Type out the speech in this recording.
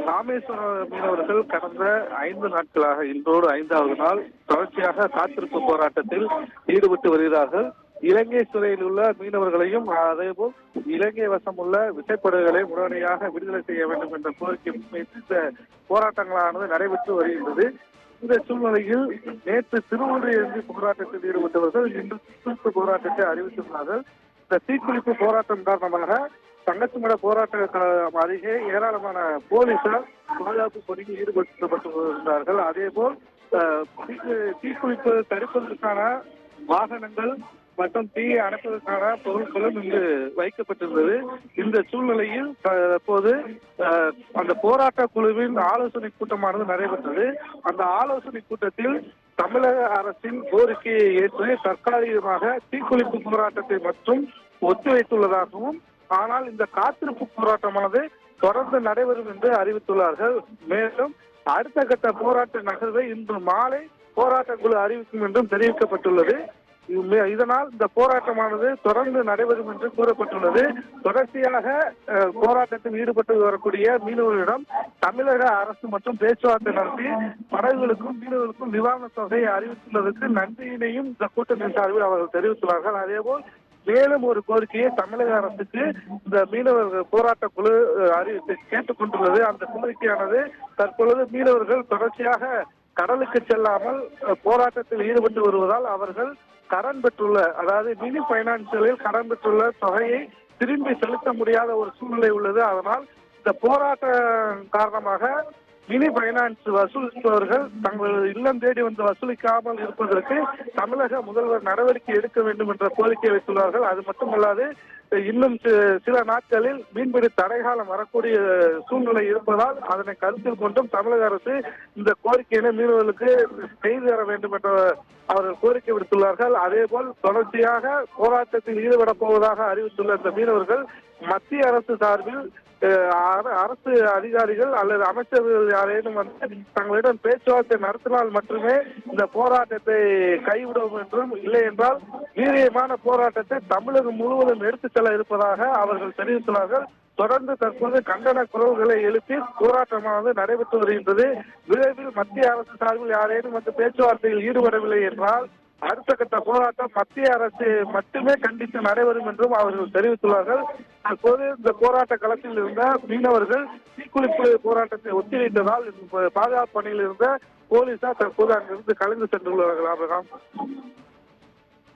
ராமேஸ்வரம் மீனவர்கள் கடந்த 5 நாட்களாக இன்றோடு 5வது நாள் தொடர்ச்சியாக காத்திருப்பு போராட்டத்தில் ஈடுபட்டு வருகிறார்கள். இலங்கை சிறையில் உள்ள மீனவர்களையும் அதேபோல் இலங்கை வசம் உள்ள விசைப்படகுகளை உடனடியாக விடுதலை செய்ய வேண்டும் என்ற கோரிக்கை முன்வைத்து இந்த போராட்டங்களானது நடைபெற்று வருகின்றது. இந்த சூழ்நிலையில் நேற்று திருவள்ளுவர் போராட்டத்தில் ஈடுபட்டவர்கள் இன்று தீக்குளிப்பு போராட்டத்தை அறிவித்துள்ளார்கள். இந்த தீக்குளிப்பு போராட்டம் காரணமாக தங்கச்சிமட போராட்ட அருகே ஏராளமான போலீசார் பாதுகாப்பு பணியில் ஈடுபடுத்தப்பட்டு வருகிறார்கள். அதேபோல் தீக்குளிப்பு தடுப்பதற்கான வாகனங்கள் மற்றும் தீயை அணைப்பதற்கான பொருட்களும் இங்கு வைக்கப்பட்டிருந்தது. இந்த சூழ்நிலையில் தற்போது அந்த போராட்ட குழுவின் ஆலோசனை கூட்டமானது நடைபெற்றது. அந்த ஆலோசனை கூட்டத்தில் தமிழக அரசின் கோரிக்கையை ஏற்று தற்காலிகமாக தீக்குளிப்பு போராட்டத்தை மற்றும் ஒத்திவைத்துள்ளதாகவும், ஆனால் இந்த காத்திருப்பு போராட்டமானது தொடர்ந்து நடைபெறும் என்று அறிவித்துள்ளார்கள். மேலும் அடுத்த கட்ட போராட்ட நகர்வை இன்று மாலை போராட்ட குழு அறிவிக்கும் என்றும் தெரிவிக்கப்பட்டுள்ளது. இதனால் இந்த போராட்டமானது தொடர்ந்து நடைபெறும் என்று கூறப்பட்டுள்ளது. தொடர்ச்சியாக போராட்டத்தில் ஈடுபட்டு வரக்கூடிய மீனவர்களிடம் தமிழக அரசு மற்றும் பேச்சுவார்த்தை நடத்தி படகுகளுக்கும் மீனவர்களுக்கும் நிவாரண தொகையை அறிவித்துள்ளதற்கு நன்றியினையும் இந்த கூட்டத்தின் சார்பில் அவர்கள் தெரிவித்துள்ளார்கள். அதேபோல் மேலும் ஒரு கோரிக்கையை தமிழக அரசுக்கு இந்த மீனவர்கள் போராட்ட குழு அறிவித்து கேட்டுக் கொண்டுள்ளது. அந்த கோரிக்கையானது தற்பொழுது மீனவர்கள் தொடர்ச்சியாக கடலுக்கு செல்லாமல் போராட்டத்தில் ஈடுபட்டு வருவதால் அவர்கள் கடன் பெற்றுள்ள, அதாவது மினி பைனான்சியலில் கடன் பெற்றுள்ள தொகையை திரும்பி செலுத்த முடியாத ஒரு சூழ்நிலை உள்ளது. அதனால் இந்த போராட்டம் காரணமாக மினி பைனான்ஸ் வசூலிப்பவர்கள் தங்கள் இல்லம் தேடி வந்து வசூலிக்காமல் இருப்பதற்கு தமிழக முதல்வர் நடவடிக்கை எடுக்க வேண்டும் என்ற கோரிக்கை வைத்துள்ளார்கள். அது மட்டுமல்லாது இன்னும் சில நாட்களில் மீன்பிடி தடைகாலம் வரக்கூடிய சூழ்நிலை இருப்பதால் அதனை கருத்தில் கொண்டும் தமிழக அரசு இந்த கோரிக்கையினை மீனவர்களுக்கு செய்து தர வேண்டும் என்ற அவர்கள் கோரிக்கை விடுத்துள்ளார்கள். அதேபோல் தொடர்ச்சியாக போராட்டத்தில் ஈடுபடப் போவதாக அறிவித்துள்ள இந்த மீனவர்கள் மத்திய அரசு சார்பில் அரசு அதிகாரிகள் அல்லது அமைச்சர்கள் யாரேனும் வந்து தங்களிடம் பேச்சுவார்த்தை நடத்தினால் மட்டுமே இந்த போராட்டத்தை கைவிடும் என்றும், இல்லை என்றால் வீரியமான போராட்டத்தை தமிழகம் முழுவதும் எடுத்துச் செல்ல இருப்பதாக அவர்கள் தெரிவித்துள்ளார்கள். தொடர்ந்து தற்போது கண்டன குரல்களை எழுப்பி போராட்டமானது நடைபெற்று வருகின்றது. விரைவில் மத்திய அரசு சார்பில் யாரேனும் வந்து பேச்சுவார்த்தையில் ஈடுபடவில்லை என்றால் அடுத்த கட்ட போராட்டம் மத்திய அரசு மட்டுமே கண்டித்து நடைபெறும் என்றும் அவர்கள் தெரிவித்துள்ளார்கள். தற்போது இந்த போராட்ட களத்தில் இருந்த மீனவர்கள் தீக்குளிப்பு போராட்டத்தை ஒத்திவைத்ததால் பாதுகாப்பு பணியில் இருந்த போலீசார் தற்போது அங்கிருந்து கலைந்து சென்றுள்ளார்கள்.